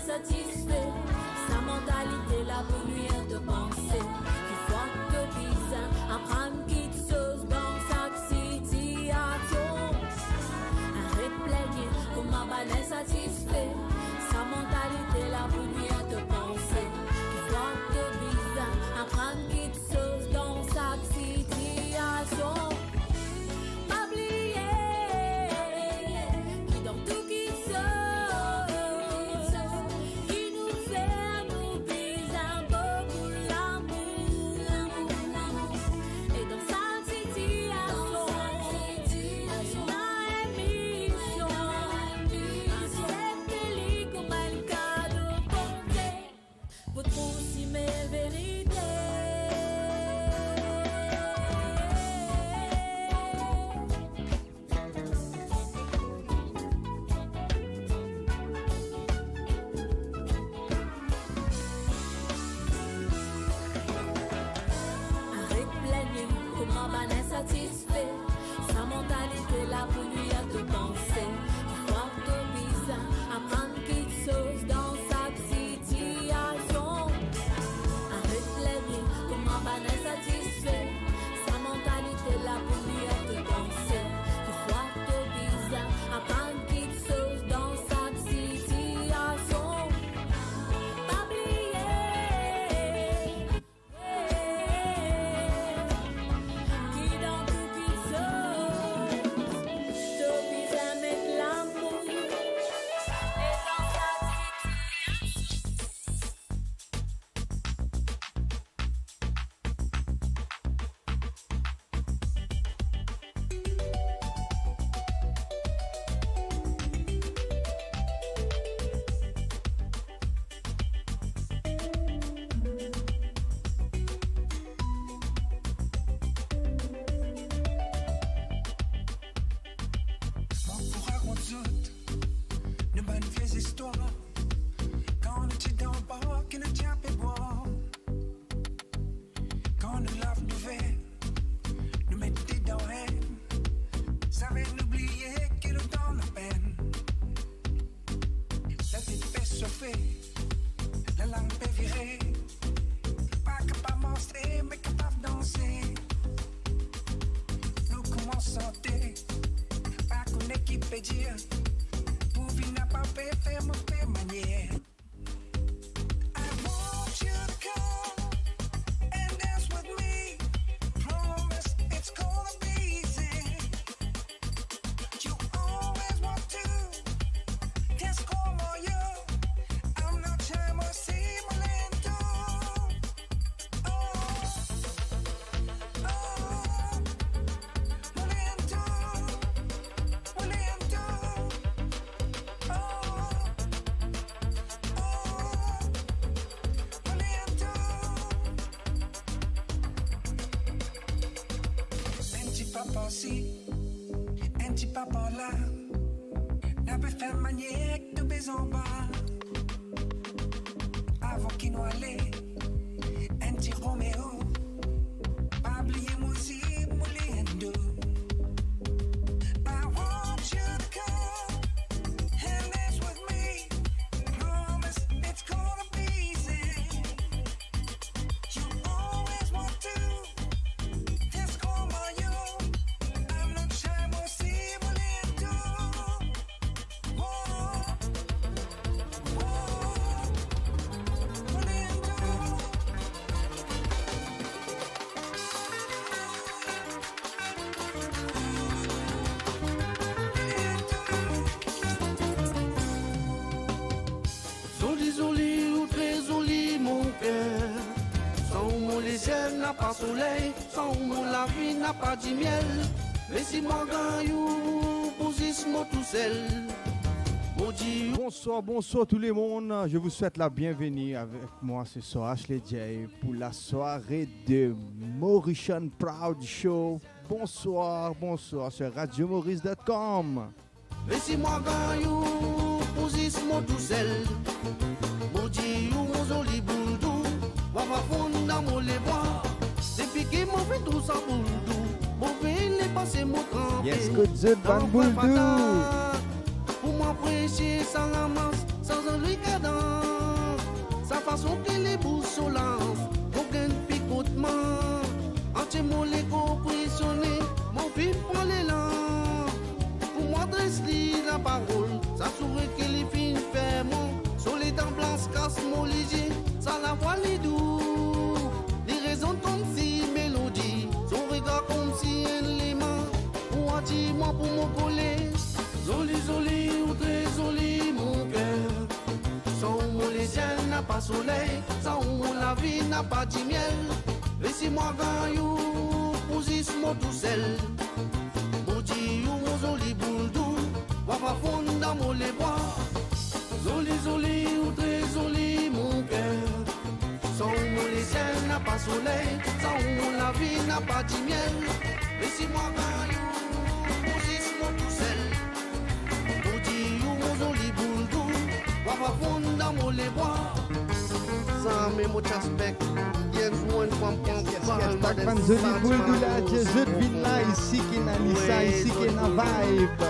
Satisfait, sa mentalité là pour lui de penser qu'il faut que bizarre apprendre quelque chose dans sa situation. Arrête plaigner comment banal satisfait, sa mentalité là pour lui de penser qu'il faut que bizarre apprendre quelque chose dans sa situation. Pas oublier qui dans tout qui sort. Satisfait, sa mentalité là pour lui à te penser. Il faut que bizarre apprendre quelque chose dans sa situation. Arrête plaigner comment banal satisfait, sa mentalité là pour lui à te penser. Il faut que bizarre apprendre quelque chose dans sa situation. Pas oublier. n'a pas soleil, sans mon la vie n'a pas de miel. Mais si moi gagne, position tout seul. Bonsoir, bonsoir tout le monde. Je vous souhaite la bienvenue avec moi ce soir, Ashley J, pour la soirée de Mauritian Proud Show bonsoir, bonsoir sur radiomaurice.com. Laissez-moi gagnou, position tout seul. Maudit ou mon joli bouldou, va fondre dans mon les bois. Depuis que mon fait tout ça bouldou, mon fait les passer mon camp. Yes, good zut, ban bouldou. Pour m'apprécier sans la masse, sans un lui cadent. Sa façon que les bouches lancent, aucun picotement. Entier mon les compressionné, mon fils prend l'élan. Pour moi, dresse-lui la parole, ça sourit que les filles ferment. Solide en blanc, casse mon léger, ça la voix les doux. Les raisons comme si mélodie, son regard comme si un léman. Pour attirer pour mon coller, joli, joli ou très joli mon cœur. Sans où les ciels n'a pas soleil, sans où la vie n'a pas de miel. Laissez-moi gagnou, position tout seul. Maudit ou mon joli bouldou, va fondre dans mon les bois. Joli, joli ou très joli mon cœur. Sans où les ciels n'a pas soleil, sans où la vie n'a pas de miel. Laissez-moi gagnou, position tout seul. Maudit ou mon joli bouldou, va fondre dans mon les bois. Sans mes mots d'aspect. Back van Zoli Buldula, Jezut Villa, ici qui n'a Nissa, ici qui n'a vibe.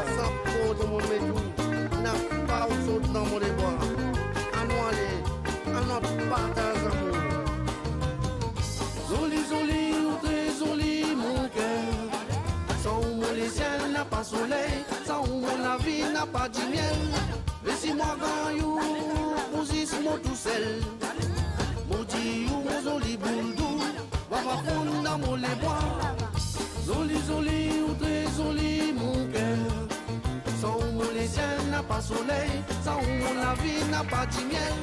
Joli, joli, ou très joli mon cœur. Sans où les ciels n'a pas soleil, sans où la vie n'a pas de miel. Laissez-moi gagnou, position tout seul. Maudit ou mon joli bouldou, va fondre dans mon les bois. Joli, joli ou très joli mon cœur. Sans où les ciels n'a pas soleil, sans où la vie n'a pas de miel.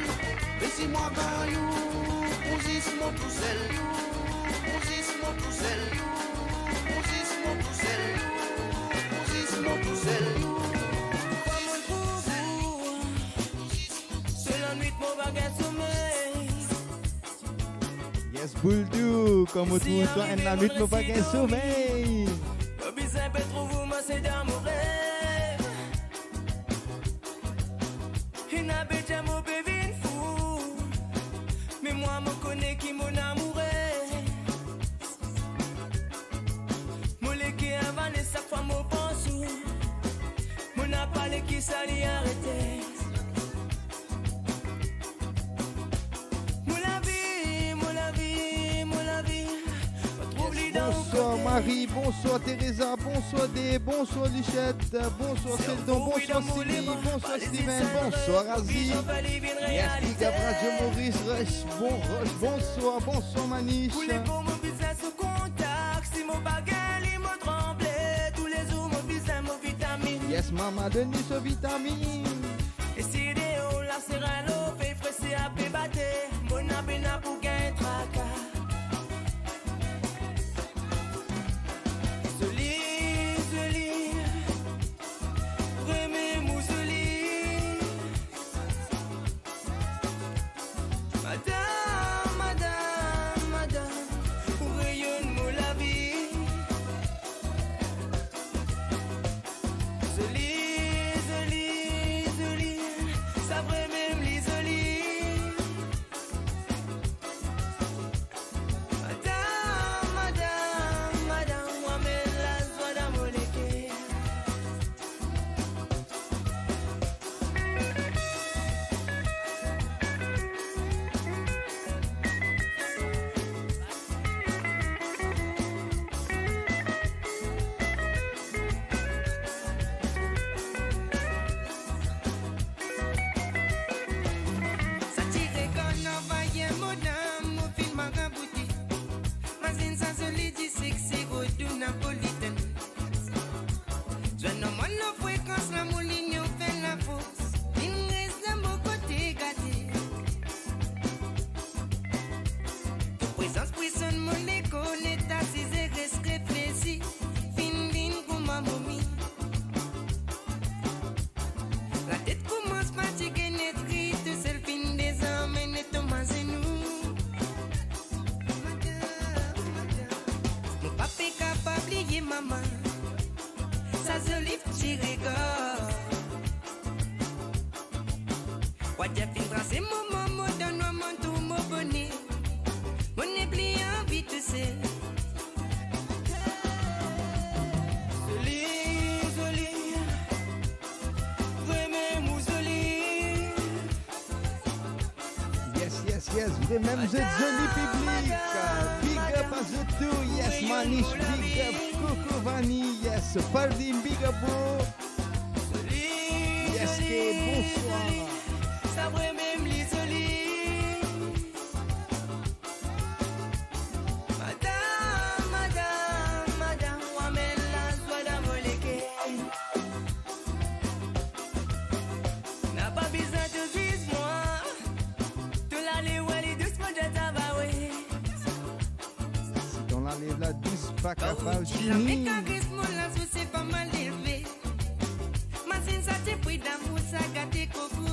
Laissez-moi gagnou, position tout seul. Position tout seul. Position tout seul. Position tout seul. C'est la nuit de mon bagage sommeil. Yes, Buldou, comme tout le temps, en la nuit, nous pas qu'un sommeil. Le bizarre peut trouver moi c'est d'amour. Il n'a pas de mon bébé fou. Mais moi, me connais qui mon amour est. Mon qui avant et sa femme au pensou. Mon a parlé qui s'allait arrêter. Bonsoir Marie, bonsoir Teresa, bonsoir Dé, bonsoir Lichette, bonsoir Seldon, bonsoir Sylvie, bonsoir Steven, bonsoir Aziz. Yes, big up Radio Maurice, Rush, bonsoir, bonsoir Maniche. Tous les jours, mon business au contact. Si mon bagage, il me tremblait. Tous les jours, mon business, mon vitamine. Yes, maman, Denis, ce vitamine. Et si des hauts, la serrano, fait fresser à pébater. Mon abena pour gagner tracas. Wajah fin tracé mon maman donne-moi mon tout mon bonnet. Mon est plié en vite c'est. Yes, vraiment vous êtes joli public. Big up à vous tous. Yes, Manish, big up. Coco Vanny, yes. Pardim, big up, bro. Yes, Kate, bonsoir. Ça pourrait même l'isoler. Madame, Wamel la joie d'amoleke. N'a pas besoin de vise-moi. Dans la lèvre la douce, pas capable La fini. mécanisme, la sous c'est pas mal élevé. Ma sensation pris d'amour, ça gâte coco.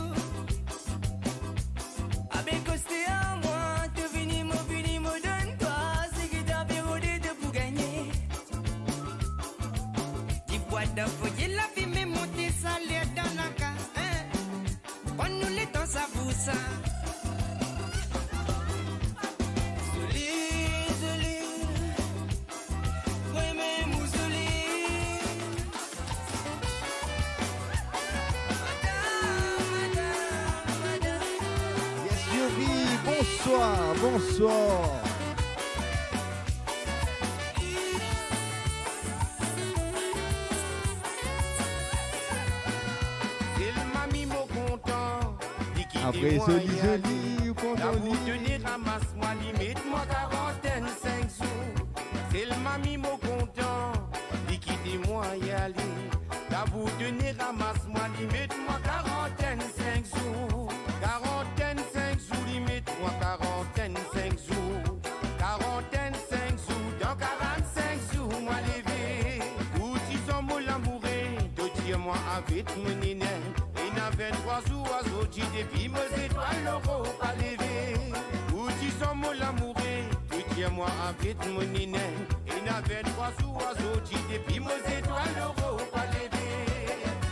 Avec costé à moi, te vini, me donne-toi. C'est qui t'a verrouillé de pour gagner. Tu bois d'envoyer la vie, mais monter salaire dans la case. Quand nous les temps, ça vous ça. Bonsoir. Après joli, ou content tenir ramasse-moi, limite-moi 45 jours. C'est le mamie mon content, liquidez-moi y aller. La bout tenir ramasse-moi, limite-moi 45 jours. 45 jours, limite-moi 45 jours. 45 jours, dans 45 jours, moi levé. Où tu sont mon l'amouré, de dire-moi avec mon néné. Et n'a 23 jours, oiseau, tu depuis mes étoiles, l'euro pas levé. Où tu sont mon l'amouré, de dire-moi avec mon néné. Et n'a 23 jours, oiseau, tu depuis mes étoiles, l'euro pas levé.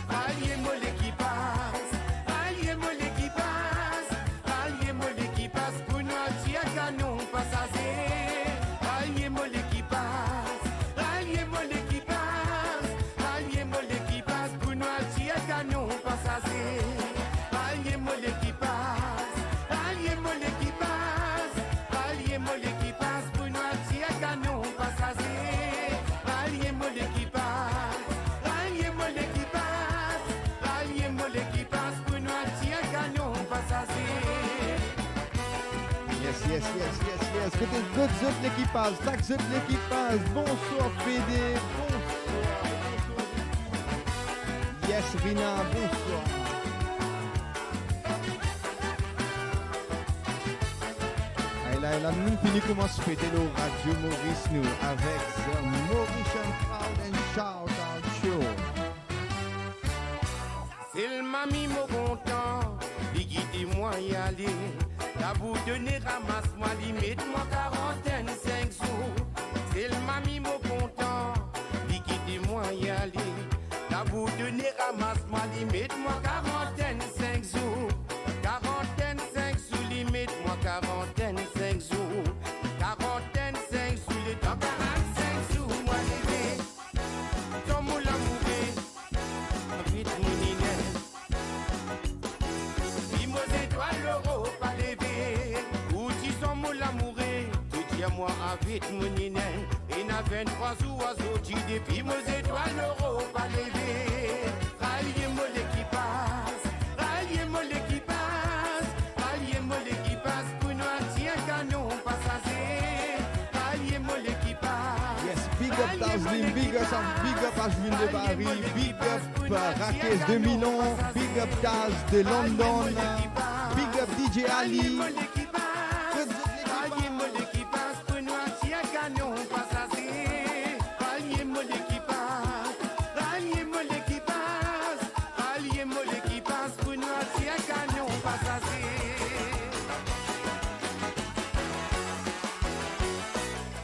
Alliez-moi l'équipage, alliez-moi l'équipage, alliez-moi l'équipage, pour nous tirer canon passager. Alliez-moi l'équipage, alliez-moi l'équipage, alliez-moi l'équipage, pour nous tirer canon passager. Alliez-moi l'équipage, alliez-moi l'équipage, alliez-moi l'équipage, pour nous tirer canon passager. Alliez-moi l'équipage, alliez-moi l'équipage, alliez-moi l'équipage, pour nous tirer canon passager. Yes. Côté d'autres autres l'équipage, taxe de l'équipage. Bonsoir PD, bonsoir. Yes Rina, bonsoir. Elle a même fini comment se fêter le Radio Maurice nous avec The Mauritian Crowd and Shout Out Show. C'est le mamie mon content, liquidez-moi y aller. La bout de nez ramasse-moi, limite-moi 45 jours. C'est le mamie mon content, liquidez-moi y aller. La bout de nez ramasse-moi, limite-moi 45 jours. 45 jours, limite-moi 45 jours. 45 jours, les temps 45 jours, moi levé. Comme mon l'amouré, vite mon iné. Puis moi étoiles, l'euro pas levé. Où tu sont mon l'amouré, tu dis à moi vite mon iné. Et n'a 23 jours, oiseau, tu dis puis moi étoiles, l'euro pas levé. Ralliez-moi l'équipage, ralliez-moi l'équipage, ralliez-moi l'équipage, pour nous attirer canon passager. Ralliez-moi l'équipage. Yes, big up Taslim, big up Ashwin de Paris, big up Rakesh de Milan, big up Taz de London, big up DJ Ali. Ralliez-moi l'équipage, pour nous attirer canon passager. Ralliez-moi l'équipage, ralliez-moi l'équipage, ralliez-moi l'équipage, pour nous attirer canon passager.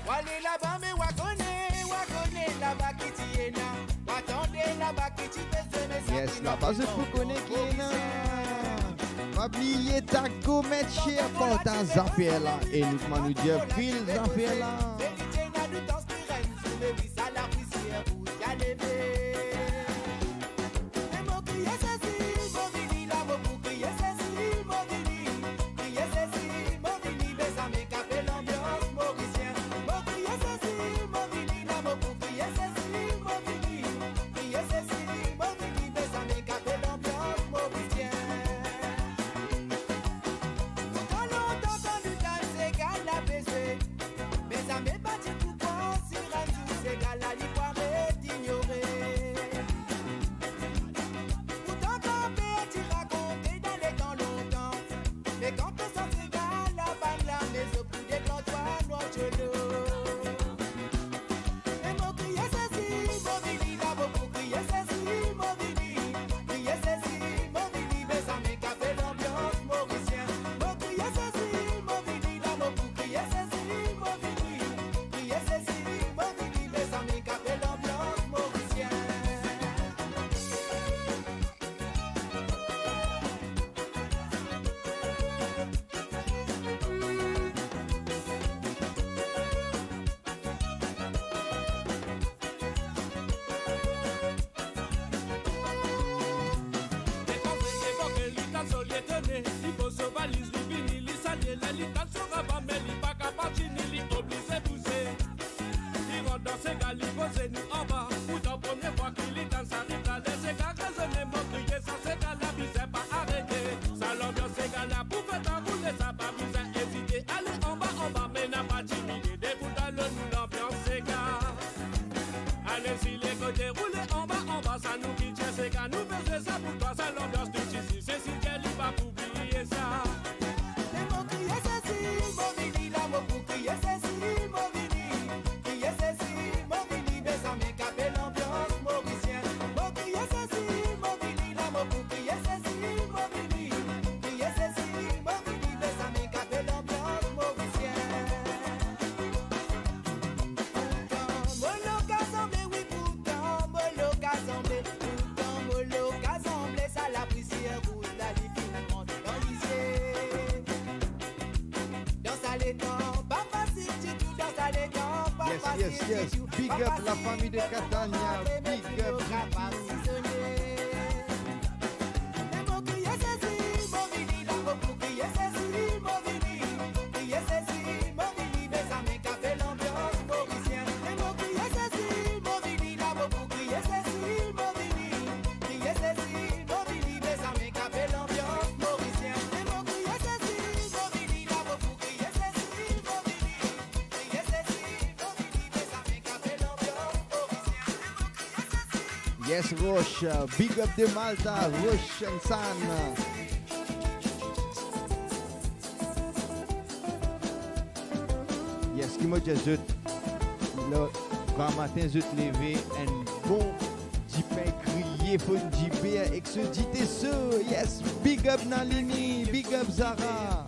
Wale là-bas, mais wakone là-bas qui t'y là. Attendez là-bas qui t'y Yes, la base pour connaître qui est là. Oubliez ta gommette chez portant affaires là. Et nous dire pile affaires là. Yes, big up la famille de Catania, big up. Yes, Roche, big up de Malta, Roche and San. Yes, qui m'a dit, le grand matin, je te lever, un bon pain crié, faut dire, et que ce dit ce, yes, big up Nalini, big up Zara.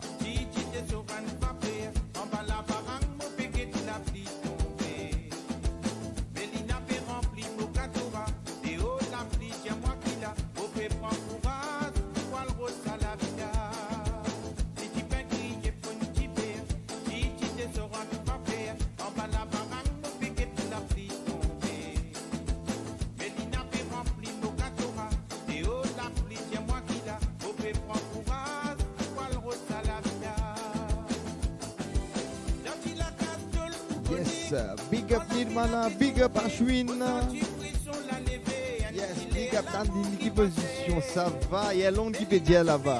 Big up Nirmana, big up Ashwin. Yes, big up dans l'équipe position, ça va, il y a long qui peut dire là-bas.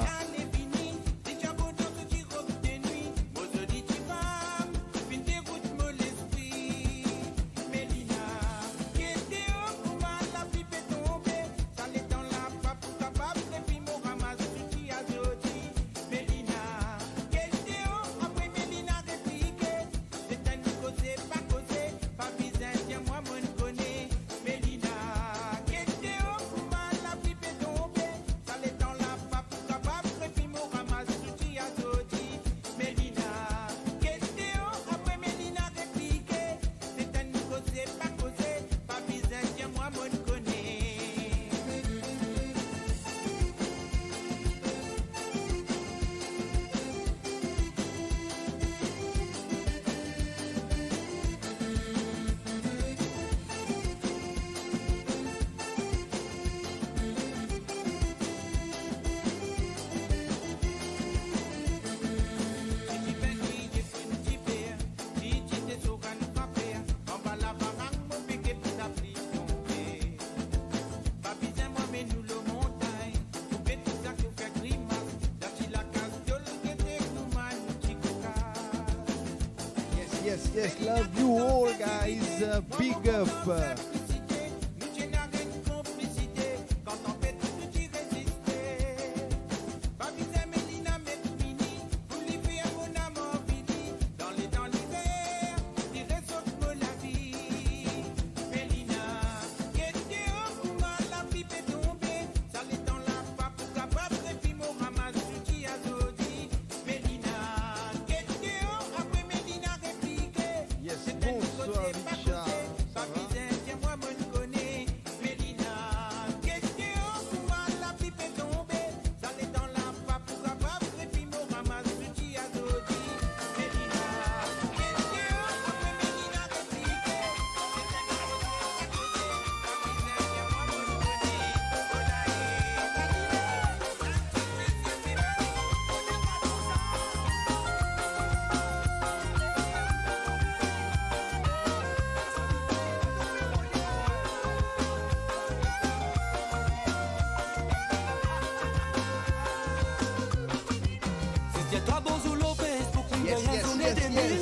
yes, love you all guys. Big up.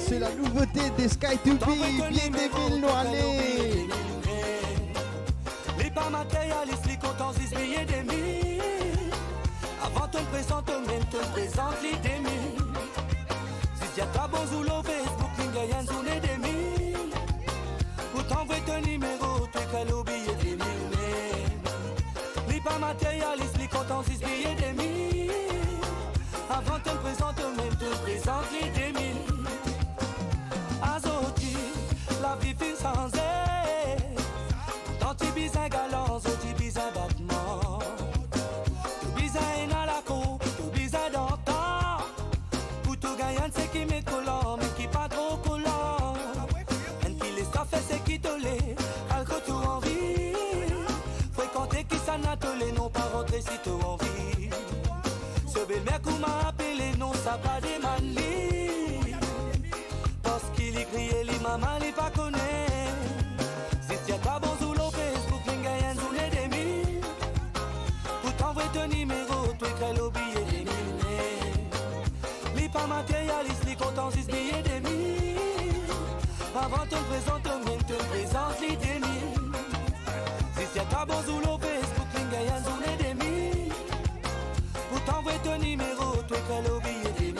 C'est la nouveauté des Sky to Be, bien des villes noires. Les pas matérialistes, les contents, ils payent des mille. Avant te présente, même te présente les des mille. Si y'a ta bon sous le Facebook, il y a un journée des mille. Pour t'envoyer ton numéro, tu es qu'à l'oublier des mille. Les pas matérialistes, les contents, ils payent des mille. Avant te présente, même te présente les des mille. Azoti, la vie fin sans aide. Dans tes bisins galants, tes bisins battements. Tes bisins dans la cour, tes bisins dans le temps. Pour tout gagnant, c'est qui met collant, mais qui pas trop collant. Et qui les a fait, c'est qui te l'est, alcool tout envie. Fréquenter qui s'en a tolé, non pas rentrer si tu envie. Ce bel mec où m'a appelé, non, ça pas des manies. Parce qu'il est crié, les mamans, les pas connaît. Si tu as ta bon sous le Facebook, il y a un journée des mille. Pour t'envoyer ton numéro, tu écris le billet des mille. Les pas matérialistes, les contents, ils billets des mille. Avant te présente, même te présente les des mille. Si tu as ta bon sous le Facebook, il y a un journée des mille. Pour t'envoyer ton numéro, tu écris le billet des mille.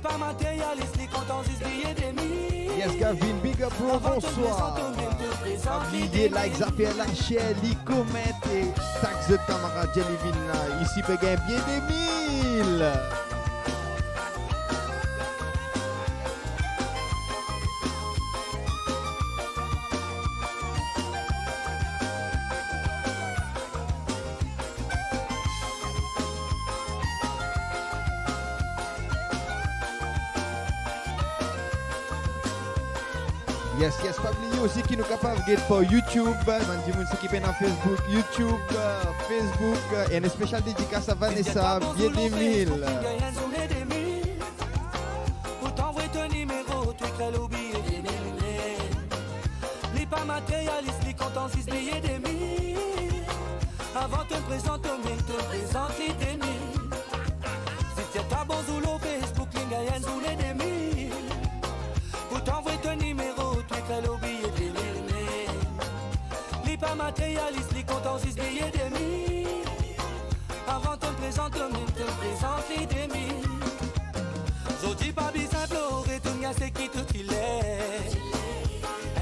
Pas matérialiste, les contents, ils billets des mille. Yes, Gavin, big up, bro, bonsoir. Oubliez, like, zapper, la chaîne, les comètes et taxe de camarade Jellyvin là. Ici, peut gagner bien des mille. Yes, yes, pas oublier aussi qui nous capable de pour YouTube, dans le qui dans Facebook, YouTube, Facebook, et une spéciale dédicace à Vanessa, bien des mille. Pour t'envoyer ton numéro, tu écris le billet des mille. Les pas matérialistes, les contents, ils billets des mille. Avant te présente, même te présente les des mille. Si tu as bon sous le Facebook, il y a un journée des mille. Pour t'envoyer ton numéro, tu écris le billet des mille. Les pas matérialistes, les contents, ils billets des mille. Avant te présente, même te présente les des mille. Je dis pas bien simple, retourne à ce qui tout il est.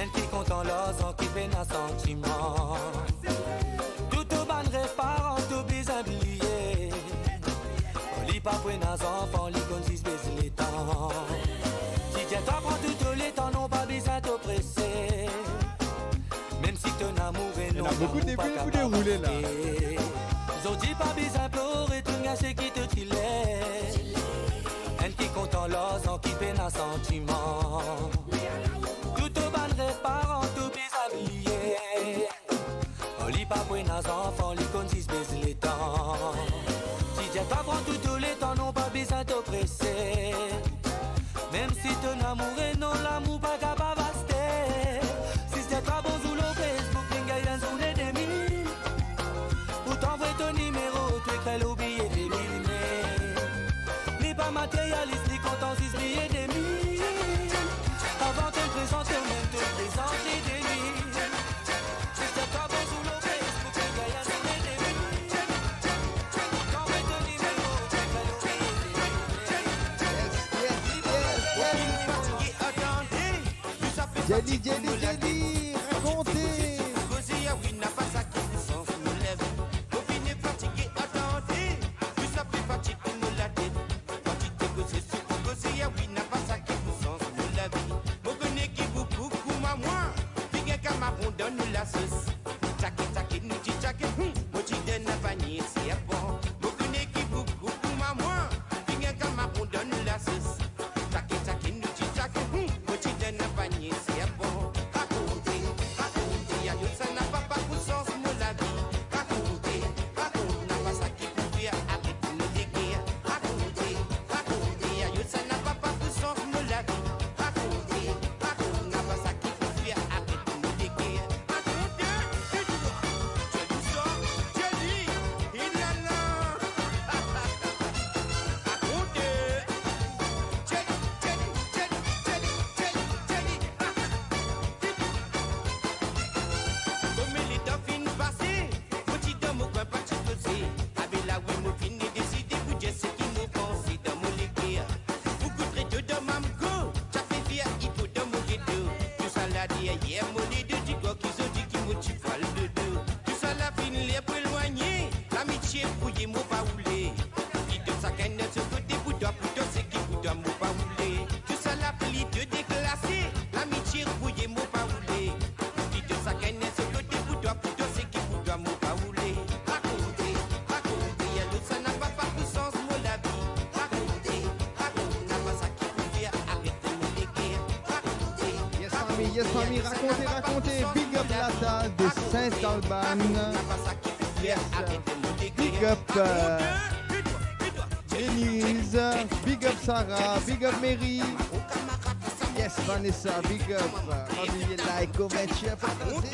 Un qui content l'os, qui fait un sentiment. Tout au ban rêve parents, tout bien oublié. On lit pas pour nos enfants, les consiste baiser les temps. Si tu t'apprends tout les temps, non pas besoin t'oppresser. Même si ton amour est non, beaucoup de débuts vous déroulez là. Je dis pas besoin pleurer, tout à ce qui te il est. Un qui content l'os, qui fait un sentiment. Tout au ban rêve parents, tout bien oublié. On lit pas pour nos enfants, les consiste baiser les temps. Si tu t'apprends tout les temps, non pas besoin t'oppresser. Même si ton amour est non, l'amour pas capable de rester. Si c'est pas bon sous le Facebook, il y a un journée des mille. Pour t'envoyer ton numéro, tu écris le billet des mille. Les pas matérialistes, les contents, ils billets des mille. Jelly, racontez. Causer à oui, n'a pas ça qui nous sens nous lève. Au finir fatigué, attendez. Plus ça fait fatigue pour nous la tête. Quand tu te causes sur causer à oui, n'a pas ça qui nous sens nous lève. Vous connaissez qui vous coucou ma moi. Bien qu'à ma donne nous la sauce. Tchaké, nous dit tchaké. Moi tu donnes un panier, c'est bon. Vous connaissez qui vous coucou ma moi. Bien qu'à ma donne nous la sauce. Tchaké, nous dit tchaké. Moi tu donnes un panier, c'est bon. Racontez, y'a yo ça n'a pas pour sens mon la vie. Racontez, n'a pas ça qui peut faire arrêter nos dégâts. Racontez, y'a yo ça n'a pas pour sens mon la vie. Racontez, n'a pas ça qui peut faire arrêter nos dégâts. Racontez, tu dis ça, tu dis, il a là. Racontez, comme les dauphines passées, petit dans mon coin, pas de dossier. Avec la oui, mon fini décidé, vous dites ce qui nous pense dans mon légué. Vous goûterez deux dans ma go, ça fait bien, il faut dans mon ghetto. Tout ça l'a dit hier, mon lit de digo, qu'ils ont dit qu'ils m'ont tué le dos. Tout ça l'a fini, les pour éloigner. L'amitié, fouillez, mon pas roulé. Qui de sa canne, ce côté, vous doit plutôt, c'est qui vous doit, mon pas roulé. Tout ça l'a pris de déclasser. L'amitié, fouillez, mon pas roulé. Qui de sa canne, ce côté, vous doit plutôt, c'est qui vous doit, mon pas roulé. Racontez, y'a l'autre, ça n'a pas pour sens, mon la vie. Racontez, n'a pas ça qui peut faire arrêter mon dégât. Racontez, Yes, famille, racontez. Big up Lata de Saint-Alban. n'a pas ça qui peut faire arrêter mon dégât. Big up Denise. Big up Sarah. Big up Mary. Yes, Vanessa. Big up. Famille, like, comment, share, partagez.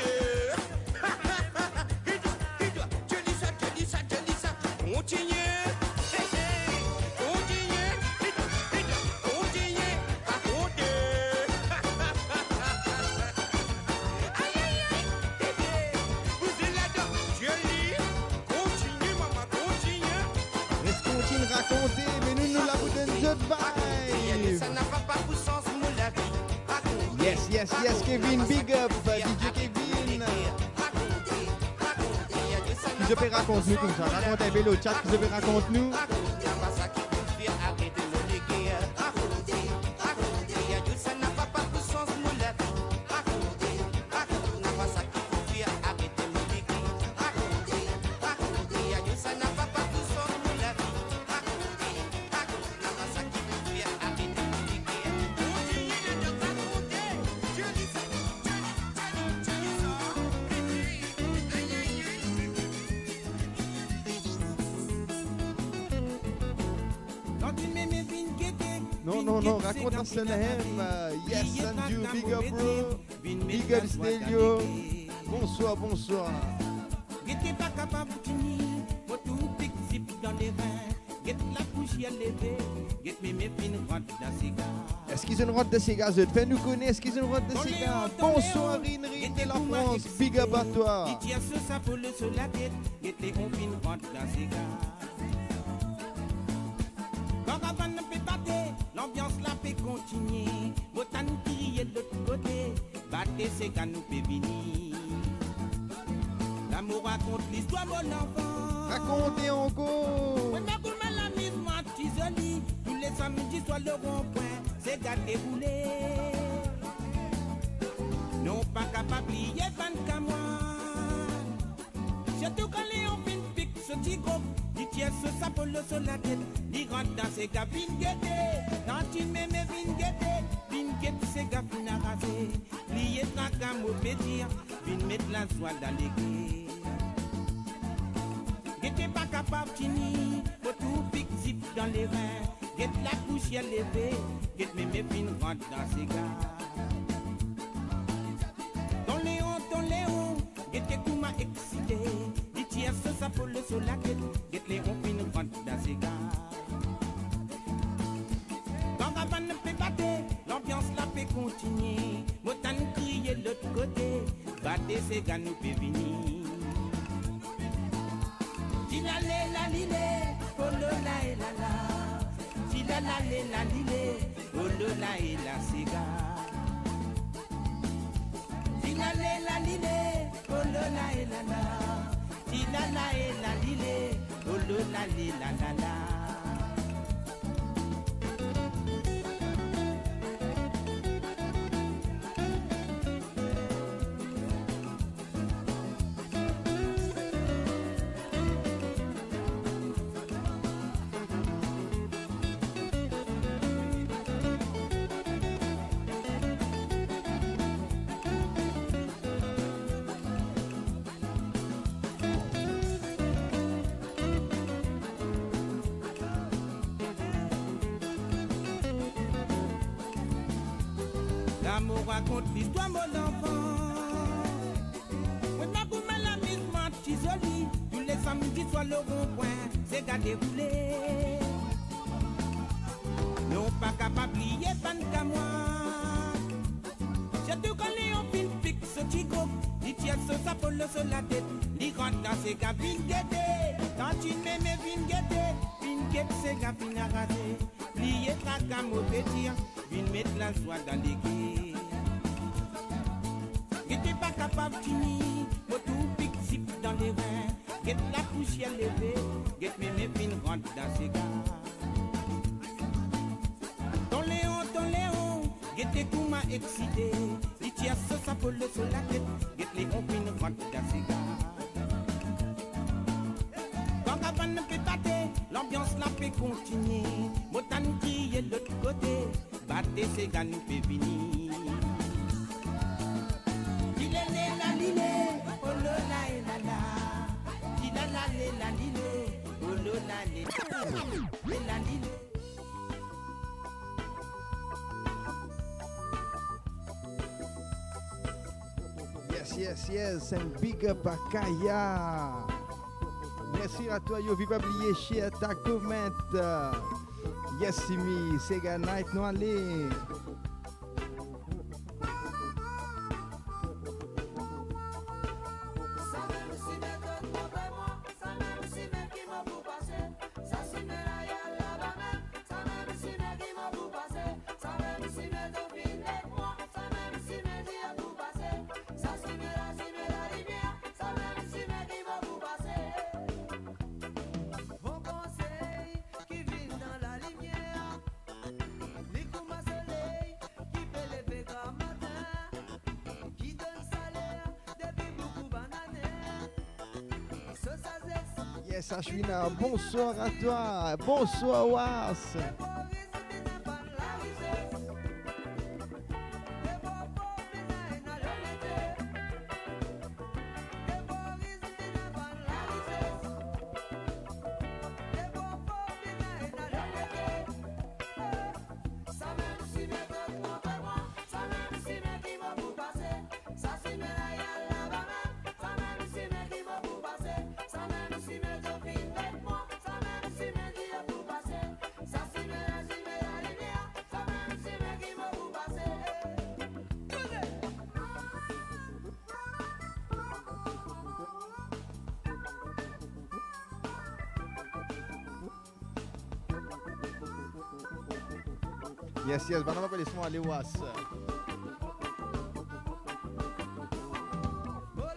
Est-ce qu'on continue de raconter, mais nous la vous donne de vibe. Ça n'a pas pour sens, mon la vie. Yes, Kevin, big up, DJ Kevin. Qui se fait raconte-nous comme ça, raconte un vélo chat, qui se fait raconte-nous. Non, raconte un Selhem. Yes, Sanju, big up bro. Big up Stelio. Bonsoir. Guettez pas capable de tenir, faut tout pic zip dans les reins. Guette la poussière levée, guette mes fines rentre dans ses gars. Est-ce qu'ils ont une route de cigare? Fais-nous connaître, est-ce qu'ils ont une route de cigare? Bonsoir, Rinri de la France. Big up à toi. Il tient ce ça pour le sur la tête, guette les fines rentre dans ses gars. Caravane ne peut pas l'ambiance la peut continuer. Botan crier de l'autre côté, battez ces gars nous peut venir. L'amour raconte l'histoire, mon enfant. Racontez encore. On a gourmand la mise, moi, tisoli. Tous les samedis, soit le rond-point, c'est gars déroulé. Non, pas capable, il y a 24 mois. Surtout quand les on fin pique ce petit groupe. Il tient ce sapolo sur la tête. Il rentre dans ses gars, vin guetté. Quand il m'aime, vin guetté. Vin guetté, ses gars, vin arrasé. Lié, tracas, mauvais dire. Vin mettre la soie dans les guets. Guetté pas capable, tini. Faut tout pique, zip dans les reins. Guette la poussière levée. Guette mes vin rentre dans ses gars. Ton Léon, guette tout m'a excité. Il tient ce sapolo sur la tête. Guette les on fin rentre dans ses gars. Quand Ravane ne peut battre, l'ambiance la peut continuer. Motan crier de l'autre côté, battez ces gars nous peut venir. Si la lé, oh la et la la. Si la lé, oh la et la cigare. la la lile, oh la la la. Di la la lile, oh la la. L'amour raconte l'histoire, mon enfant. On a pour mal l'amusement, t'isolie. Tous les samedis, soit le rond-point, c'est qu'à dérouler. Non, pas capable d'oublier, pas qu'à moi. J'ai tout collé en film fixe, tigo. Il tient ce sapot sur la tête. Il rentre dans ses cabines guettées. Quand il m'aimait, vine guette, ses cabines à raser. Plié, tracam au petit. Vine mettre la joie dans les guets. J'étais pas capable de finir, moi tout pique zip dans les reins. Get la poussière levée, get mes fines rentre dans ses gars. Ton Léon, get tes coups m'a excité. Il tient ce sapot sur la tête, get Léon fines rentre dans ses gars. Quand Gavin ne peut pas, l'ambiance la peut continuer. Motan qui est de l'autre côté. Battez ces gars nous fait venir. Lile la lile, oh lo la la. Lile la lile, oh lo la lile. Yes, and big up à Kaya. Merci à toi, yo, viva oublier, share ta comment. Yes, me, Sega Night, no allez. Yes, Ashwina, bonsoir à toi. Bonsoir, Was. Yes, van pas laisser moi aller Was. What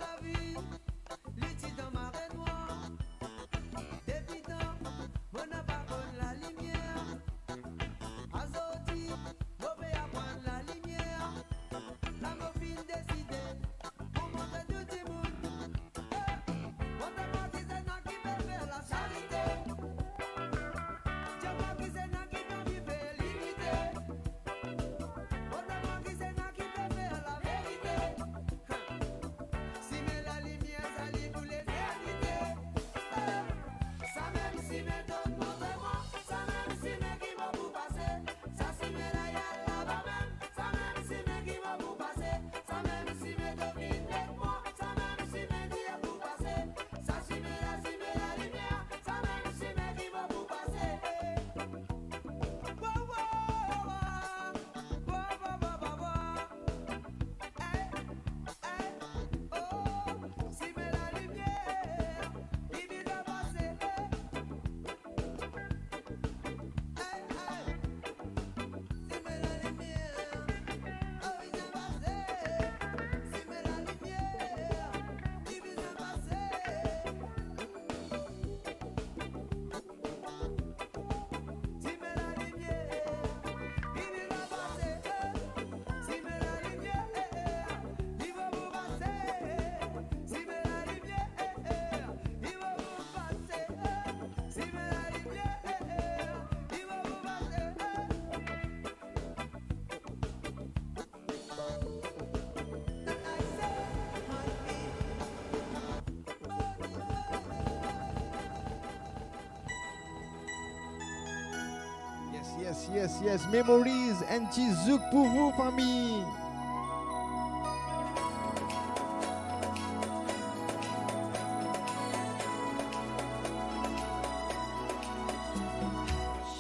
yes. Memories and Chizouk pour vous, famille.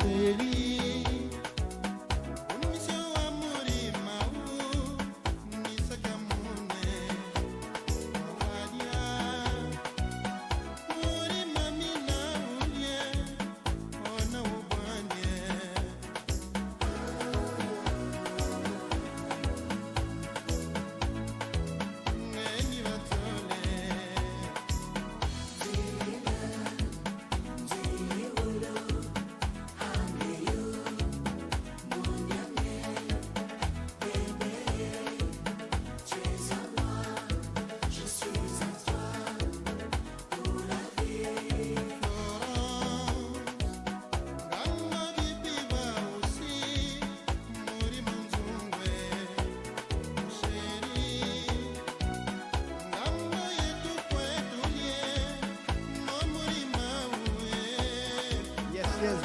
Chérie,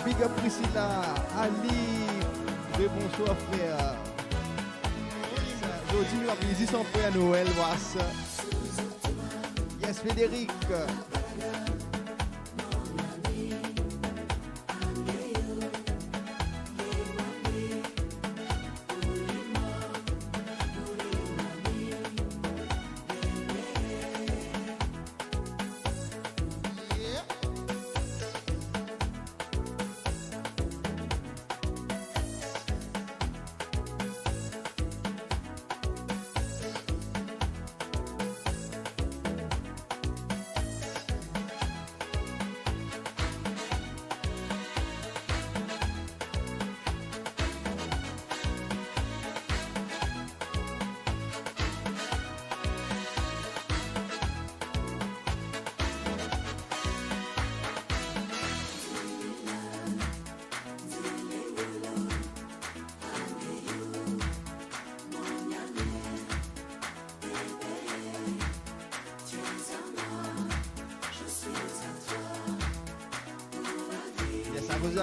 Big up Priscilla, Ali, de bonsoir frère. Aujourd'hui, nous avons ici son frère Noël, voici. Yes, Frédéric.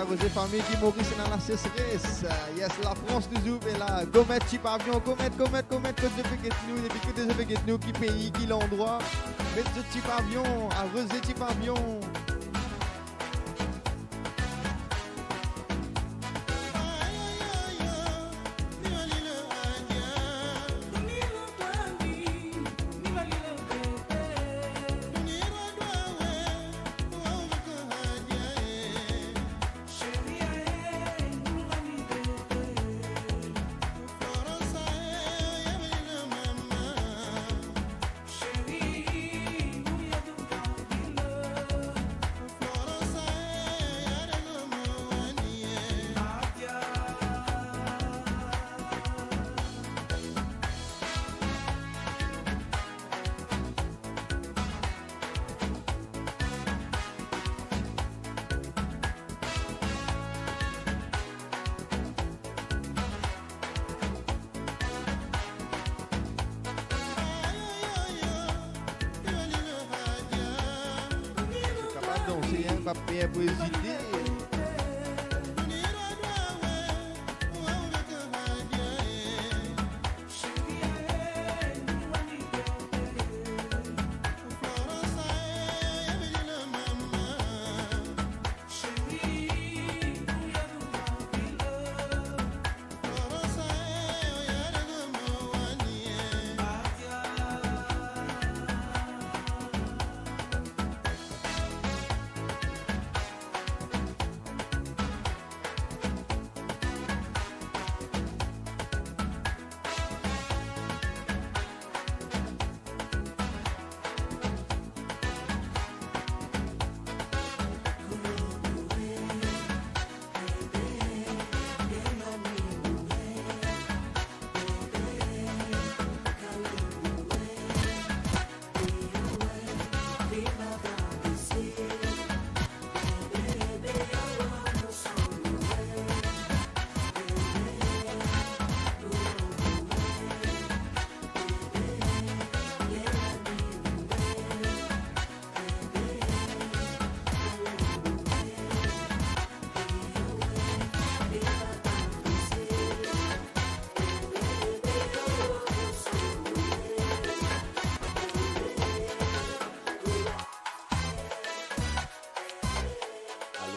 Rosé famille qui Maurice dans la sécheresse. Yes, la France toujours est là. Gomet, chip avion, Gomet, que je fais nous, depuis que je fais nous, qui pays, qui l'endroit. Mettez ce chip avion, à Rosé, chip avion. Papier pour hésiter.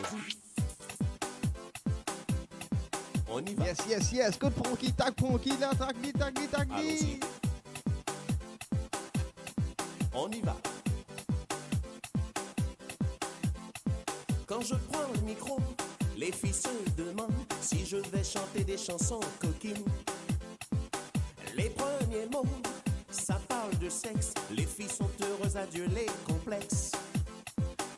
Allons-y. On y va. Yes. Code Frankie, tag Frankie, là, tag dit. Allons-y. On y va. Quand je prends le micro, les filles se demandent si je vais chanter des chansons coquines. Les premiers mots, ça parle de sexe. Les filles sont heureuses, adieu les complexes.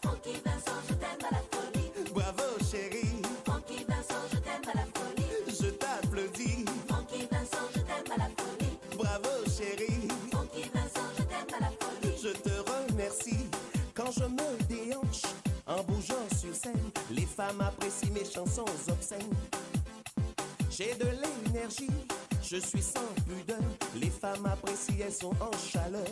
Francky Vincent, je t'aime à la folie. Bravo chérie, Francky Vincent, je t'aime à la folie. je t'applaudis. Francky Vincent, je t'aime à la folie. Bravo chérie, Francky Vincent, je t'aime à la folie. je te remercie. Quand je me déhanche en bougeant sur scène, les femmes apprécient mes chansons obscènes. J'ai de l'énergie, je suis sans pudeur. Les femmes apprécient, elles sont en chaleur.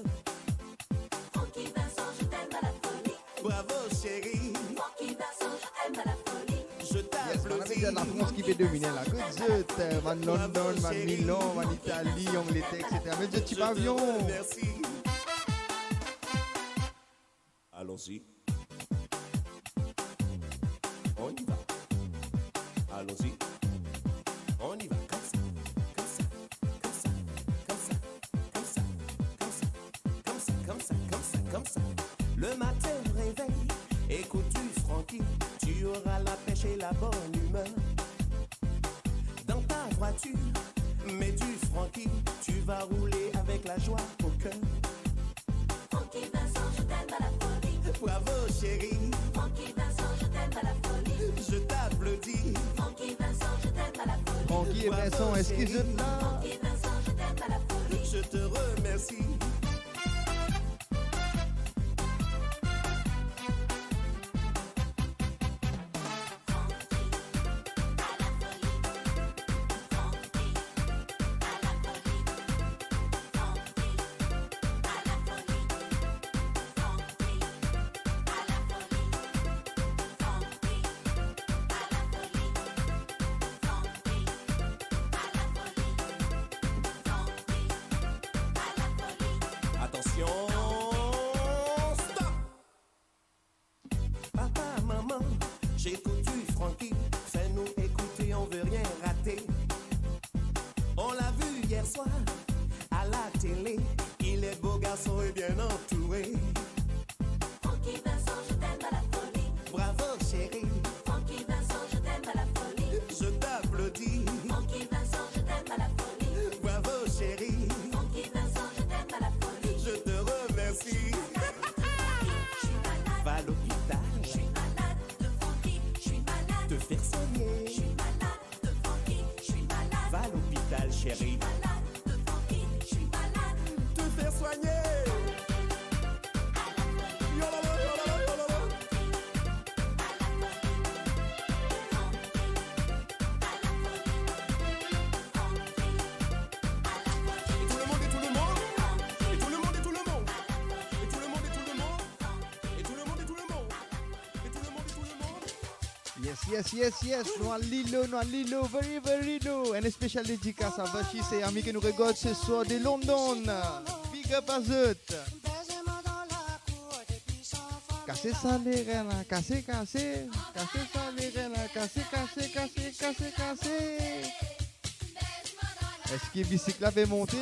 Francky Vincent, je t'aime à la folie. Bravo chérie, Francky Vincent, je t'aime à la folie. je Yes, man, avec t'applaudis. la France qui peut dominer là. Que zut, man London, man Milan, man Italie, Angleterre, etc. Mais je Je petit te pavillon. remercie. Allons-y. On y va. Allons-y. On y va. Comme ça. Comme ça. Comme ça. Comme ça. Comme ça. Comme ça. Comme ça. Comme ça. Comme ça. Comme ça. Le matin, réveil. Écoute du Francky. Tu auras la pêche et la bonne humeur. Dans ta voiture, mets du Francky. Tu vas rouler avec la joie au cœur. Francky Vincent, je t'aime à la folie. Bravo chérie, Francky Vincent, je t'aime à la folie. je t'applaudis. Francky Vincent, je t'aime à la folie. Francky et Vincent, est-ce qu'ils sont là? Francky Vincent, je t'aime à la folie. Je te remercie. Attention, stop. Papa, maman, j'écoute du Francky. Fais-nous écouter, on veut rien rater. On l'a vu hier soir à la télé. Il est beau garçon et bien entouré. Francky Vincent, je t'aime à la folie. Bravo chérie, Francky Vincent, je t'aime à la folie. je t'applaudis. Francky Vincent, je t'aime à la folie. Bravo chérie, Francky Vincent, je t'aime à la folie. je te remercie. Je suis malade, Va à l'hôpital, je suis malade de Francky. Je suis malade, te faire je soigner. suis malade de Francky. Je suis malade, Va à l'hôpital chérie, malade de Francky. Je suis malade. te faire soigner. Yolala, yolala, yolala. Et tout le monde, et tout le monde. Et tout le monde, et tout le monde. Et tout le monde, et tout le monde. Et tout le monde, et tout le monde. Et tout le monde, et tout le monde. Yes. Noa Lilo, very low. And a special dédicace à Vachi, c'est ami que nous regarde ce soir de London. Big up à Zut. Cassez ça les reins là, cassez ça les reins là, cassez. Est-ce que le bicycle avait monté?